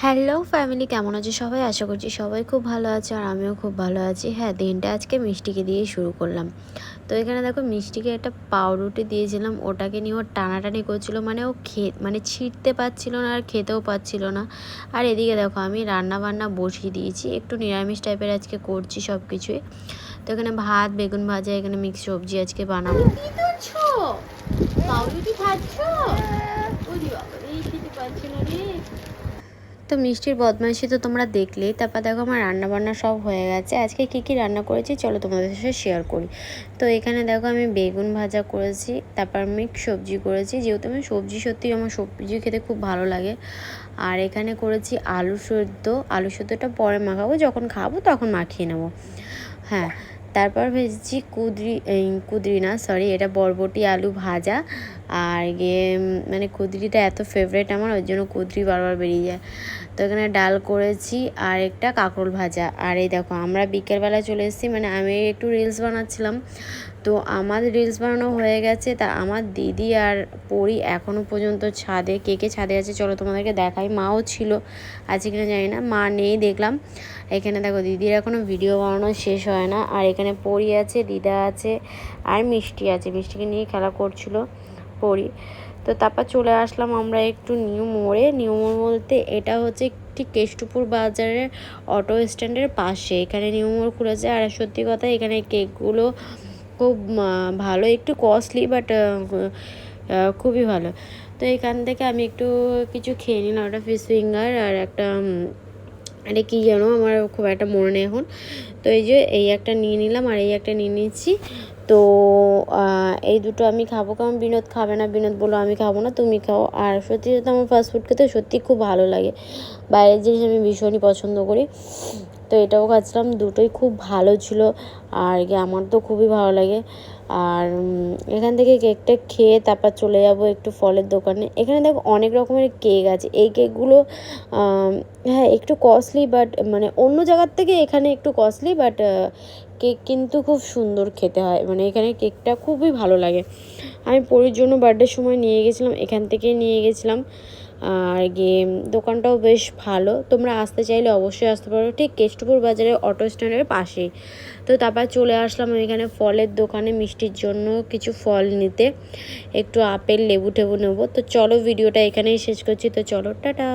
Hello family, কেমন আছে সবাই? আশা করছি সবাই খুব ভালো আছে আর আমিও খুব ভালো আছি। হ্যাঁ, দিনটা আজকে মিষ্টিকে দিয়েই শুরু করলাম। তো এখানে দেখো মিষ্টিকে একটা পাউরুটি দিয়েছিলাম, ওটাকে নিয়ে ও টানাটানি করছিল, মানে ও ছিঁড়তে পারছিল না আর খেতেও পাচ্ছিল না। আর এদিকে দেখো আমি রান্না বান্না বসিয়ে দিয়েছি, একটু নিরামিষ টাইপের আজকে করছি সব কিছুই। তো এখানে ভাত, বেগুন ভাজা, এখানে মিক্স সবজি আজকে বানাবো। কি করছো? পাউরুটি খাচ্ছ? ওরে বাবা রে, খেতে পারছি না রে। তো মিষ্টির বদমাইশি তো তোমরা দেখলেই। তারপর দেখো আমার রান্নাবান্না সব হয়ে গেছে। আজকে কী রান্না করেছি চলো তোমাদের সাথে শেয়ার করি। তো এখানে দেখো আমি বেগুন ভাজা করেছি, তারপর মিক্স সবজি করেছি, যেহেতু আমি সবজি সত্যি আমার সবজি খেতে খুব ভালো লাগে। আর এখানে করেছি আলু সেদ্ধ। আলু সেদ্ধটা পরে মাখাবো, যখন খাবো তখন মাখিয়ে নেবো। হ্যাঁ, তারপর ভেজেছি কুদরি না, সরি, এটা বরবটি আলু ভাজা। আর গিয়ে মানে কুদরিটা এত ফেভারিট আমার, ওই জন্য কুদরি বারবার বেরিয়ে যায়। তো এখানে ডাল করেছি আর একটা কাঁকরোল ভাজা। আর এই দেখো আমরা বিকেলবেলা চলে এসেছি, মানে আমি একটু রিলস বানাচ্ছিলাম। তো আমার রিলস বানানো হয়ে গেছে, তা আমার দিদি আর পরি এখনও পর্যন্ত ছাদে। কে ছাদে আছে চলো তোমাদেরকে দেখাই। মাও ছিল, আছে কিনা জানি না, মা নেই দেখলাম। এখানে দেখো দিদির এখনও ভিডিও বানানো শেষ হয় না। আর এখানে পরি আছে, দিদা আছে আর মিষ্টি আছে, মিষ্টিকে নিয়ে খেলা করছিল পরি। তো তারপর চলে আসলাম আমরা একটু নিউ মোড়ে। নিউ মোড় বলতে এটা হচ্ছে ঠিক কেষ্টপুর বাজারের অটো স্ট্যান্ডের পাশে এখানে নিউ মোড় খুলেছে। আর সত্যি কথা এখানে কেকগুলো খুব ভালো, একটু কস্টলি বাট খুবই ভালো। তো এখান থেকে আমি একটু কিছু খেয়ে নিলাম, একটা ফিশ ফিঙ্গার আর একটা এটা কী জানো আমার খুব একটা মনে নেই এখন। তো এই একটা নিয়ে নিলাম আর এই একটা নিয়ে নিচ্ছি। তো এই দুটো আমি খাবো, কারণ বিনোদ খাবে না। বিনোদ বললো আমি খাবো না, তুমি খাও। আর সত্যি সত্যি আমার ফাস্টফুড খেতে সত্যি খুব ভালো লাগে, বাইরের জিনিস আমি ভীষণই পছন্দ করি। তো এটাও খাচ্ছিলাম, দুটোই খুব ভালো ছিল আর আমার তো খুবই ভালো লাগে। আর এখান থেকে কেকটা খেয়ে তারপর চলে যাব একটু ফলের দোকানে। এখানে দেখো অনেক রকমের কেক আছে। এই কেকগুলো হ্যাঁ একটু কস্টলি, বাট মানে অন্য জায়গার থেকে এখানে একটু কস্টলি, বাট কেক কিন্তু খুব সুন্দর খেতে হয়, মানে এখানে কেকটা খুবই ভালো লাগে। আমি পরির জন্য বার্থডের সময় নিয়ে গেছিলাম, এখান থেকেই নিয়ে গেছিলাম। আর দোকানটাও বেশ ভালো, তোমরা আসতে চাইলে অবশ্যই আসতে পারো, ঠিক কেষ্টপুর বাজারে অটো স্ট্যান্ডের পাশেই। তো তারপর চলে আসলাম এখানে ফলের দোকানে মিষ্টির জন্য কিছু ফল নিতে, একটু আপেল লেবু টেবু নেবো। তো চলো ভিডিওটা এখানেই শেষ করছি, তো চলো টাটা।